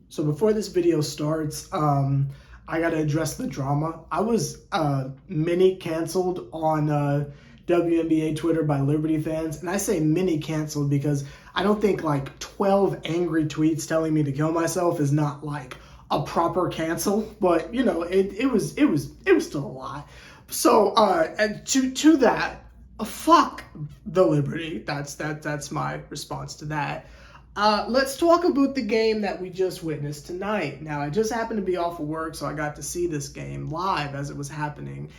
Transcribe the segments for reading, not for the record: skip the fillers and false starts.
So before this video starts, I gotta address the drama. I was mini canceled on WNBA Twitter by Liberty fans, and I say mini canceled because I don't think like 12 angry tweets telling me to kill myself is not like a proper cancel, but you know, it was still a lot. So and to that, fuck the Liberty. That's my response to that. Let's talk about the game that we just witnessed tonight. Now, I just happened to be off of work, so I got to see this game live as it was happening.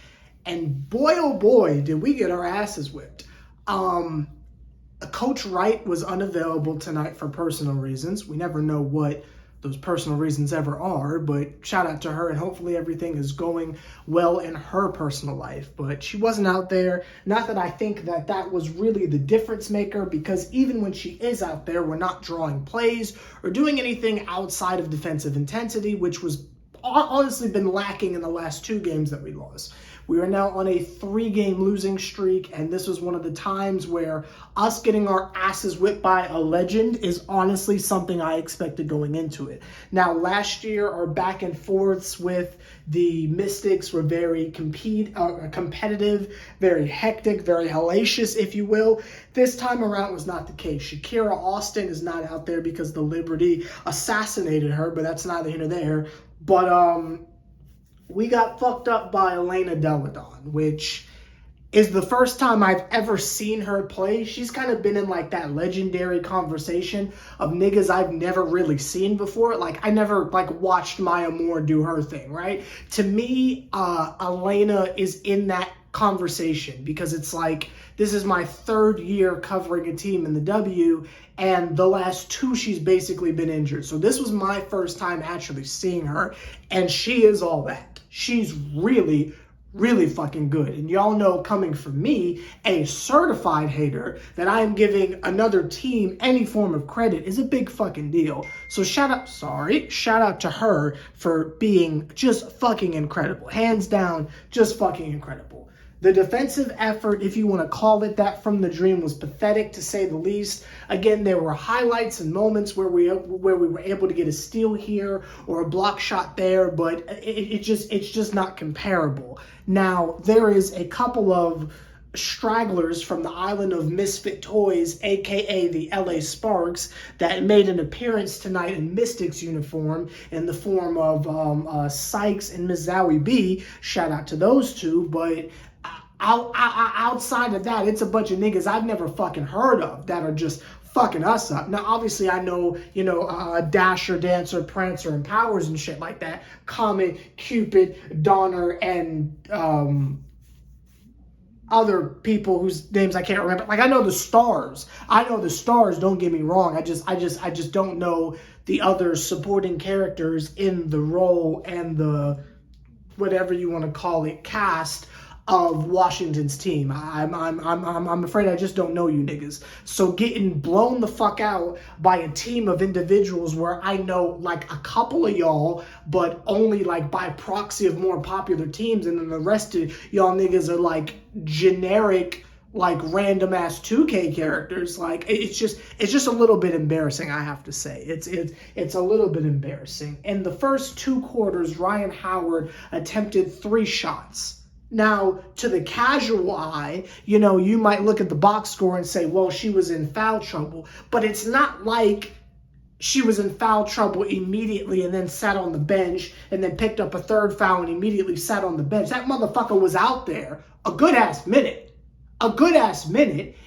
And boy, oh boy, did we get our asses whipped. Coach Wright was unavailable tonight for personal reasons. We never know what those personal reasons ever are, but shout out to her, and hopefully everything is going well in her personal life. But she wasn't out there. Not that I think that that was really the difference maker, because even when she is out there, we're not drawing plays or doing anything outside of defensive intensity, which was honestly been lacking in the last 2 games that we lost. We are now on a 3-game losing streak, and this was one of the times where us getting our asses whipped by a legend is honestly something I expected going into it. Now, last year, our back and forths with the Mystics were very competitive, very hectic, very hellacious, if you will. This time around was not the case. Shakira Austin is not out there because the Liberty assassinated her, but that's neither here nor there. But we got fucked up by Elena Delle Donne, which is the first time I've ever seen her play. She's kind of been in like that legendary conversation of niggas I've never really seen before. Like I never like watched Maya Moore do her thing, right? To me, Elena is in that conversation because it's like, this is my 3rd year covering a team in the W, and the last 2 she's basically been injured. So this was my first time actually seeing her, and she is all that. She's really, really fucking good. And y'all know, coming from me, a certified hater, that I am giving another team any form of credit is a big fucking deal. So shout out to her for being just fucking incredible. Hands down, just fucking incredible. The defensive effort, if you want to call it that, from the Dream was pathetic, to say the least. Again, there were highlights and moments where we were able to get a steal here or a block shot there, but it's just not comparable. Now, there is a couple of stragglers from the island of misfit toys, aka the LA Sparks, that made an appearance tonight in Mystics uniform in the form of Sykes and Mizawi B. Shout out to those two, but outside of that, it's a bunch of niggas I've never fucking heard of that are just fucking us up. Now, obviously, I know, Dasher, Dancer, Prancer, and Powers and shit like that. Comet, Cupid, Donner, and other people whose names I can't remember. Like, I know the stars. Don't get me wrong. I just don't know the other supporting characters in the role and the whatever you want to call it cast of Washington's team. I'm afraid I just don't know you niggas. So getting blown the fuck out by a team of individuals where I know like a couple of y'all, but only like by proxy of more popular teams, and then the rest of y'all niggas are like generic, like random ass 2K characters. Like it's just a little bit embarrassing, I have to say. It's a little bit embarrassing. In the first 2 quarters, Rhyne Howard attempted 3 shots. Now, to the casual eye, you might look at the box score and say, well, she was in foul trouble. But it's not like she was in foul trouble immediately and then sat on the bench and then picked up a 3rd foul and immediately sat on the bench. That motherfucker was out there a good-ass minute,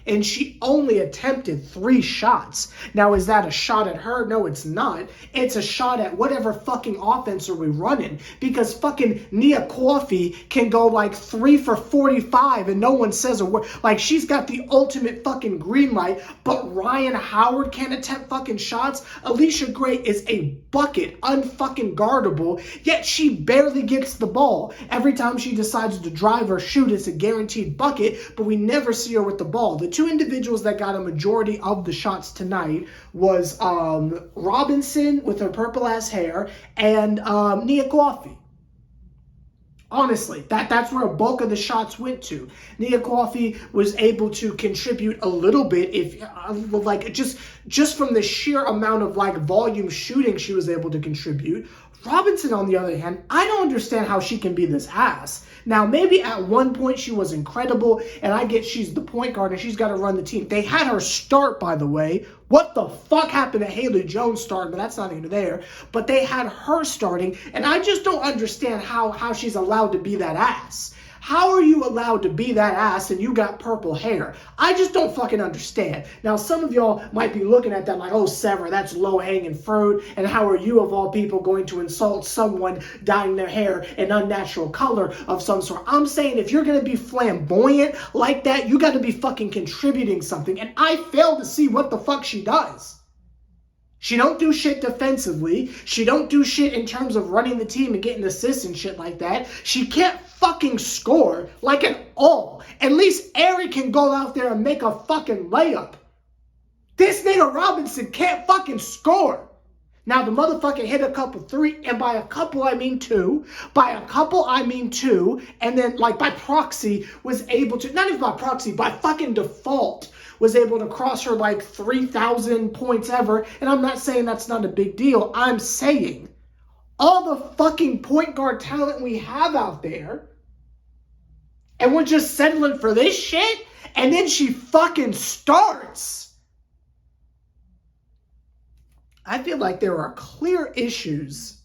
and she only attempted 3 shots. Now, is that a shot at her? No, it's not. It's a shot at whatever fucking offense are we running, because fucking Nia Coffey can go like 3 for 45 and no one says a word. Like, she's got the ultimate fucking green light, but Rhyne Howard can't attempt fucking shots. Alicia Gray is a bucket, unfucking guardable, yet she barely gets the ball. Every time she decides to drive or shoot, it's a guaranteed bucket, but we never see her with the ball. The 2 individuals that got a majority of the shots tonight was Robinson with her purple ass hair and Nia Coffey. Honestly, that's where a bulk of the shots went to. Nia Coffey was able to contribute a little bit, if like just from the sheer amount of like volume shooting she was able to contribute. Robinson, on the other hand, I don't understand how she can be this ass. Now, maybe at one point she was incredible, and I get she's the point guard and she's got to run the team. They had her start, by the way. What the fuck happened to Haley Jones starting? But that's not even there. But they had her starting, and I just don't understand how she's allowed to be that ass. How are you allowed to be that ass and you got purple hair? I just don't fucking understand. Now, some of y'all might be looking at that like, oh, Sever, that's low-hanging fruit. And how are you, of all people, going to insult someone dyeing their hair an unnatural color of some sort? I'm saying if you're going to be flamboyant like that, you got to be fucking contributing something. And I fail to see what the fuck she does. She don't do shit defensively. She don't do shit in terms of running the team and getting assists and shit like that. She can't fucking score like at all. At least Eric can go out there and make a fucking layup. This nigga Robinson can't fucking score. Now, the motherfucker hit a couple three, and by a couple, I mean two. By a couple, I mean two. And then, like, by proxy, was able to, not even by proxy, by fucking default, was able to cross her, like, 3,000 points ever. And I'm not saying that's not a big deal. I'm saying all the fucking point guard talent we have out there, and we're just settling for this shit, and then she fucking starts. I feel like there are clear issues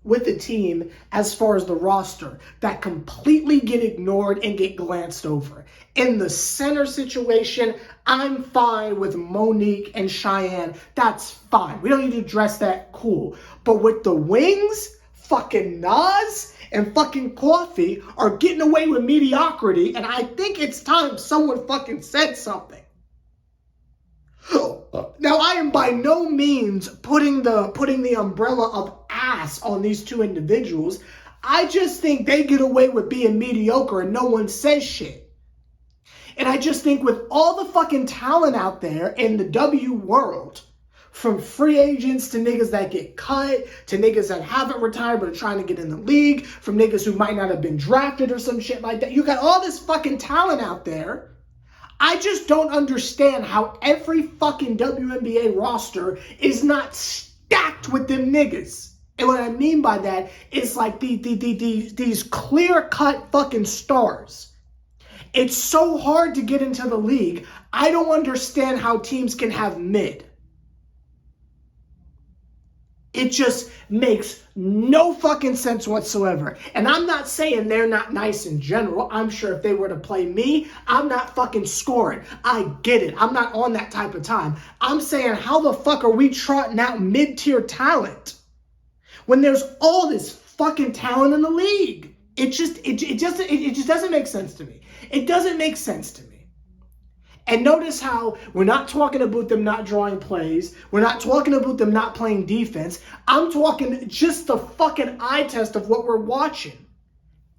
with the team as far as the roster that completely get ignored and get glanced over. In the center situation, I'm fine with Monique and Cheyenne. That's fine. We don't need to address that. Cool. But with the wings, fucking Naz and fucking Coffey are getting away with mediocrity, and I think it's time someone fucking said something. Now, I am by no means putting the umbrella of ass on these two individuals. I just think they get away with being mediocre and no one says shit. And I just think with all the fucking talent out there in the W world, from free agents to niggas that get cut, to niggas that haven't retired but are trying to get in the league, from niggas who might not have been drafted or some shit like that. You got all this fucking talent out there. I just don't understand how every fucking WNBA roster is not stacked with them niggas. And what I mean by that is like these clear-cut fucking stars. It's so hard to get into the league. I don't understand how teams can have mid. It just makes no fucking sense whatsoever. And I'm not saying they're not nice in general. I'm sure if they were to play me, I'm not fucking scoring. I get it. I'm not on that type of time. I'm saying, how the fuck are we trotting out mid-tier talent when there's all this fucking talent in the league? It just doesn't make sense to me. It doesn't make sense to me. And notice how we're not talking about them not drawing plays. We're not talking about them not playing defense. I'm talking just the fucking eye test of what we're watching.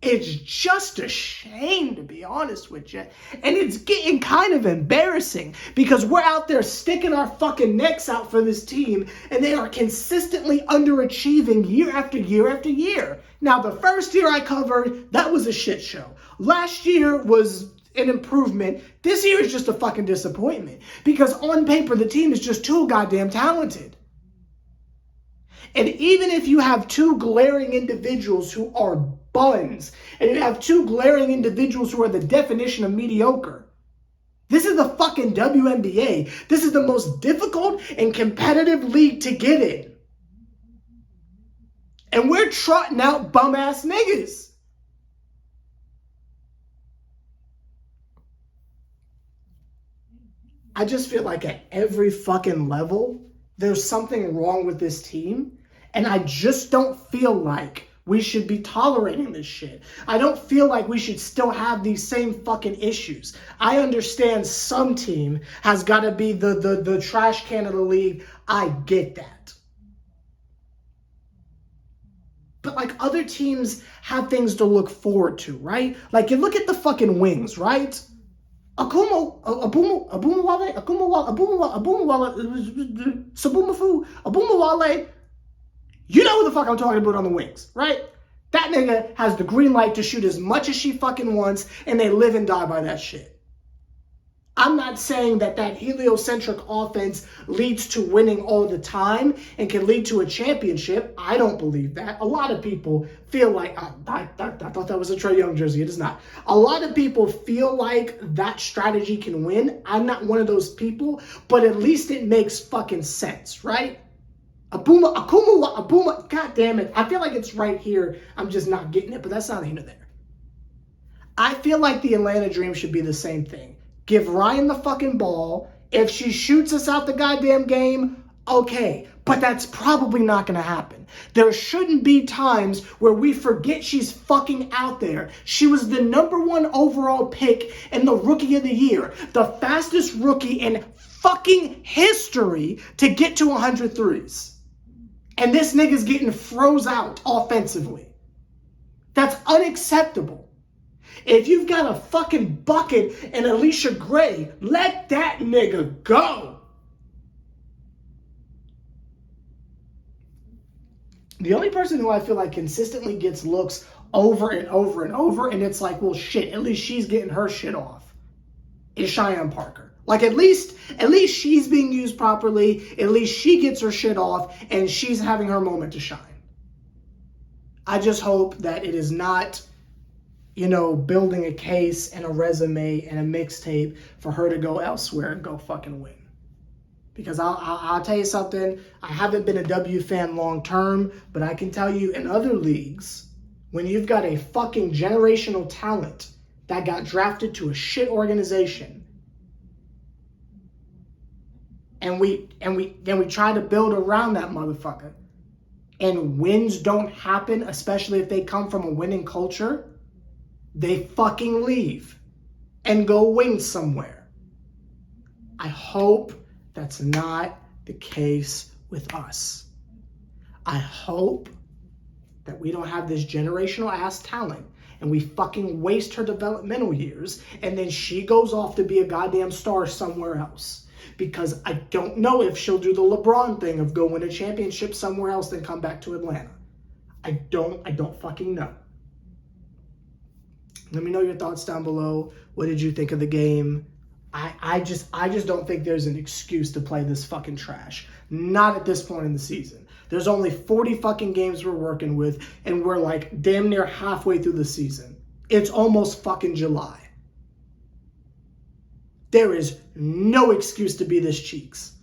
It's just a shame, to be honest with you. And it's getting kind of embarrassing because we're out there sticking our fucking necks out for this team and they are consistently underachieving year after year after year. Now, the first year I covered, that was a shit show. Last year was an improvement. This year is just a fucking disappointment because on paper the team is just too goddamn talented. And even if you have two glaring individuals who are buns, and you have two glaring individuals who are the definition of mediocre, this is the fucking WNBA. This is the most difficult and competitive league to get in. And we're trotting out bum-ass niggas. I just feel like at every fucking level, there's something wrong with this team. And I just don't feel like we should be tolerating this shit. I don't feel like we should still have these same fucking issues. I understand some team has got to be the trash can of the league. I get that. But like other teams have things to look forward to, right? Like you look at the fucking Wings, right? Abumawale, you know who the fuck I'm talking about on the Wings, right? That nigga has the green light to shoot as much as she fucking wants, and they live and die by that shit. I'm not saying that heliocentric offense leads to winning all the time and can lead to a championship. I don't believe that. A lot of people feel like, I thought that was a Trae Young jersey. It is not. A lot of people feel like that strategy can win. I'm not one of those people, but at least it makes fucking sense, right? Abuma, god damn it. I feel like it's right here. I'm just not getting it, but that's not here or there. I feel like the Atlanta Dream should be the same thing. Give Ryan the fucking ball. If she shoots us out the goddamn game, okay. But that's probably not going to happen. There shouldn't be times where we forget she's fucking out there. She was the #1 overall pick and the Rookie of the Year. The fastest rookie in fucking history to get to 100 threes. And this nigga's getting froze out offensively. That's unacceptable. If you've got a fucking bucket and Alicia Gray, let that nigga go. The only person who I feel like consistently gets looks over and over and over, and it's like, well, shit, at least she's getting her shit off, is Cheyenne Parker. Like, at least she's being used properly. At least she gets her shit off, and she's having her moment to shine. I just hope that it is not, building a case and a resume and a mixtape for her to go elsewhere and go fucking win. Because I'll tell you something, I haven't been a W fan long term, but I can tell you in other leagues, when you've got a fucking generational talent that got drafted to a shit organization, and we try to build around that motherfucker, and wins don't happen, especially if they come from a winning culture, they fucking leave and go win somewhere. I hope that's not the case with us. I hope that we don't have this generational ass talent and we fucking waste her developmental years and then she goes off to be a goddamn star somewhere else. Because I don't know if she'll do the LeBron thing of go win a championship somewhere else then come back to Atlanta. I don't fucking know. Let me know your thoughts down below. What did you think of the game? I just don't think there's an excuse to play this fucking trash. Not at this point in the season. There's only 40 fucking games we're working with, and we're like damn near halfway through the season. It's almost fucking July. There is no excuse to be this cheeks.